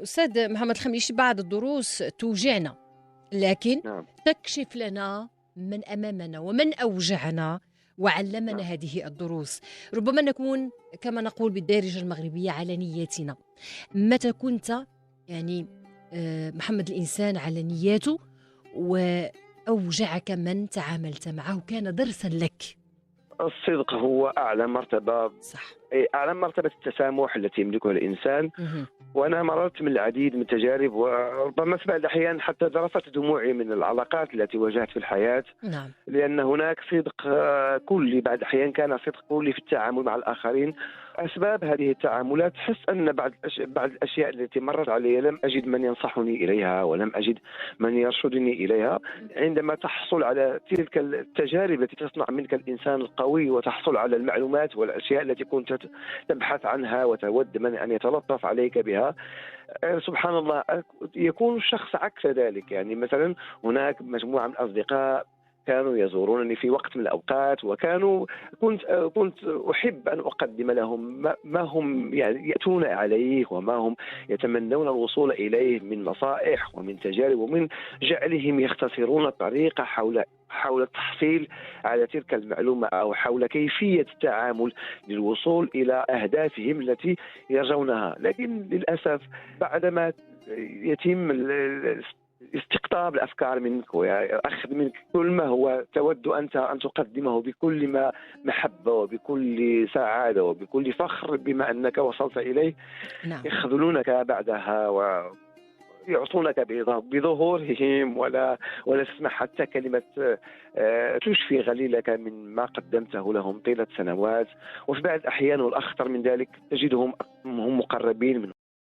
أستاذ محمد الخميشي، بعض الدروس توجعنا لكن نعم. تكشف لنا من أمامنا ومن أوجعنا وعلمنا نعم. هذه الدروس. ربما نكون كما نقول بالدارجة المغربية على نياتنا. متى كنت يعني محمد الإنسان على نياته وأوجعك من تعاملت معه كان درسا لك؟ الصدق هو أعلى مرتبة، صح. أعلى مرتبة التسامح التي يملكها الإنسان. وأنا مررت من العديد من التجارب، وربما في بعض الأحيان حتى ذرفت دموعي من العلاقات التي واجهت في الحياة. نعم. لأن هناك صدق كلي، بعض الأحيان كان صدق كلي في التعامل مع الآخرين. أسباب هذه التعاملات حس أن بعض الأشياء التي مرت علي لم أجد من ينصحني إليها ولم أجد من يرشدني إليها. عندما تحصل على تلك التجارب التي تصنع منك الإنسان القوي، وتحصل على المعلومات والأشياء التي كنت تبحث عنها وتود من أن يتلطف عليك بها، سبحان الله يكون الشخص عكس ذلك. يعني مثلا هناك مجموعة من الأصدقاء كانوا يزورونني في وقت من الأوقات، وكانوا كنت أحب أن أقدم لهم ما هم يعني يأتون عليه وما هم يتمنون الوصول إليه من نصائح ومن تجارب، ومن جعلهم يختصرون الطريق حول التحصيل على تلك المعلومة، أو حول كيفية التعامل للوصول إلى أهدافهم التي يرجونها. لكن للأسف بعدما يتم استقطاب الأفكار منك وأخذ منك كل ما هو تود أنت أن تقدمه بكل ما محبة وبكل سعادة وبكل فخر بما أنك وصلت إليه، نعم. يخذلونك بعدها ويعطونك بظهورهم، ولا تسمع حتى كلمة تشفي غليلك من ما قدمته لهم طيلة سنوات. وفي بعض الأحيان والأخطر من ذلك تجدهم هم مقربين من